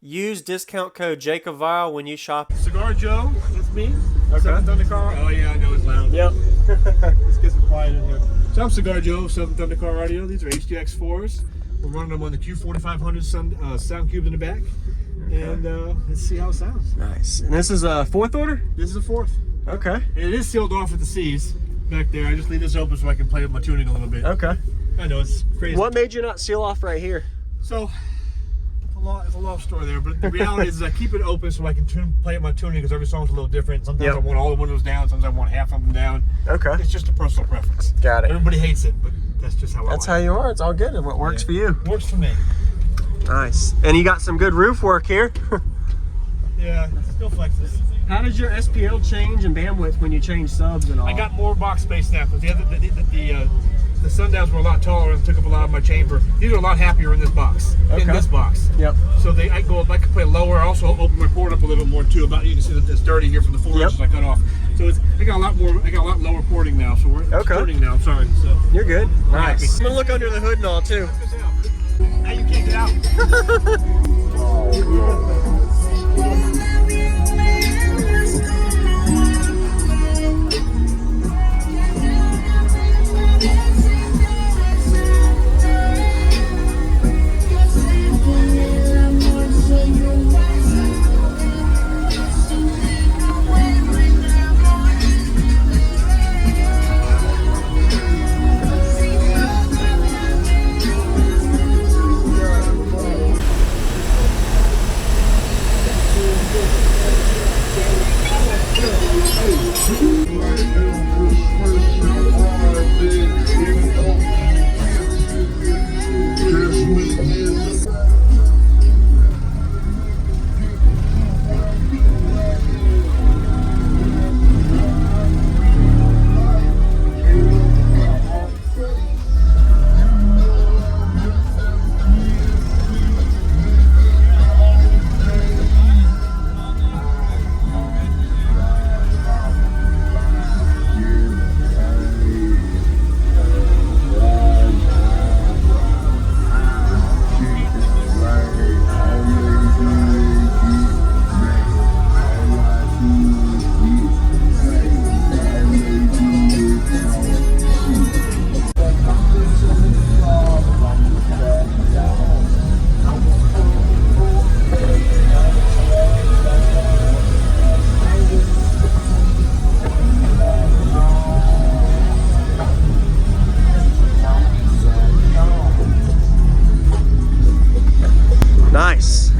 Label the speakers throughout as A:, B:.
A: use discount code JacobViral when you shop.
B: Cigarjoes, that's me.
A: Okay.
B: 7th Undercar. Oh yeah, I know it's loud.
A: Yep.
B: Let's get some quiet in here. So I'm Cigarjoes, 7th Undercar Audio. These are HDX4s. We're running them on the Q4500 sound cube in the back. Okay. And let's see how it sounds.
A: Nice. And this is a 4th order?
B: This is a 4th.
A: Okay.
B: And it is sealed off at the C's back there. I just leave this open so I can play with my tuning a little bit.
A: Okay.
B: I know, it's crazy.
A: What made you not seal off right here?
B: So, it's a long story there, but the reality is I keep it open so I can play with my tuning because every song's a little different. Sometimes I want all the windows down, sometimes I want half of them down.
A: Okay.
B: It's just a personal preference.
A: Got it.
B: Everybody hates it, but that's just how I like it.
A: That's how you are. It's all good. And what works for you.
B: Works for me.
A: Nice. And you got some good roof work here.
B: Yeah, still flexes.
A: How does your SPL change and bandwidth when you change subs and all?
B: I got more box space now because the Sundowns were a lot taller and took up a lot of my chamber. These are a lot happier in this box.
A: Okay.
B: In this box.
A: Yep.
B: So I can play lower. I also open my port up a little bit more too. You can see that it's dirty here from the 4 inches I cut off. So I got a lot lower porting now. So we're porting now. I'm sorry. So
A: you're good. Nice.
B: Happy.
A: I'm gonna look under the hood and all too.
B: Now you can't get out.
A: Nice.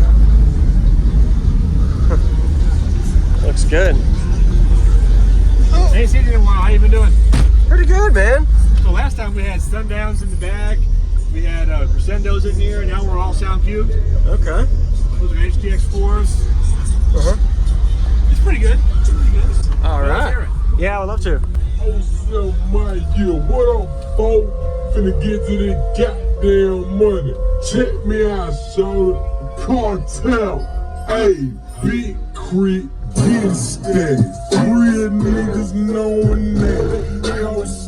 A: Looks good.
B: Hey, seen you in a while. How you been doing?
A: Pretty good, man.
B: So last time we had Sundowns in the back. We had Crescendos in here. Now we're all sound cubed.
A: Okay.
B: Those are HDX4s. It's pretty good.
A: All right. Yeah, I would love to.
C: Oh, my year. What up, folks? Finna get to this goddamn money. Check me out, son. Cartel. Hey, big krit, get steady. Real niggas knowing that. I was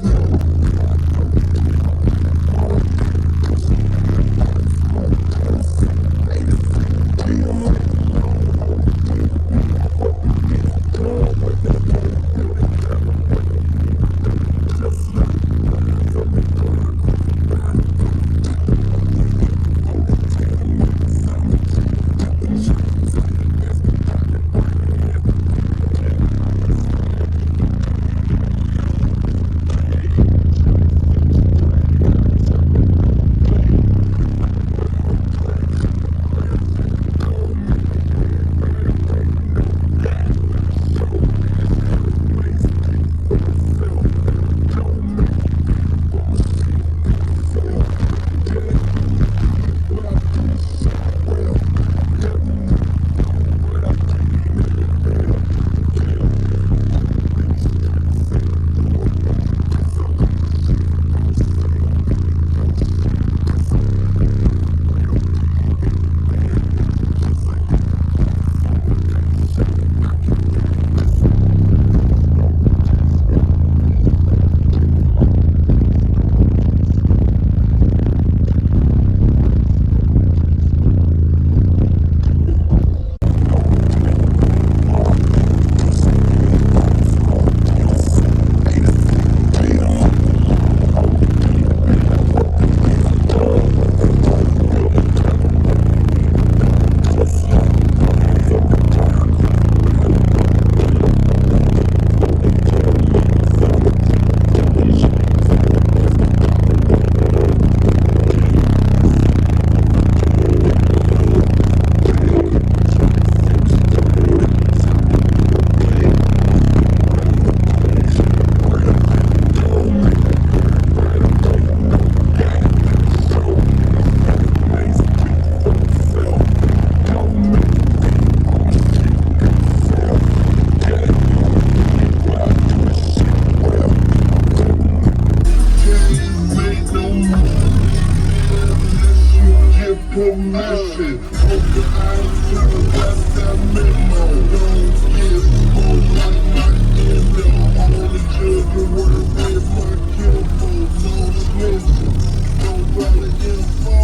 C: mission. Hope your eyes to the west, that memo. Don't get more like my endo. Only children work with my kimbo. No snitching, no brother info.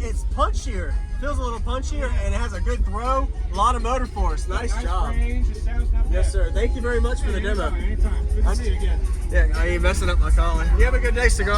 A: It's punchier. Feels a little punchier, and it has a good throw. A lot of motor force. Nice job.
B: Range, it sounds not bad.
A: Yes, sir. Thank you very much for the demo.
B: Anytime. Good to see you again.
A: Yeah, I ain't messing up my calling. You have a good day, Cigar.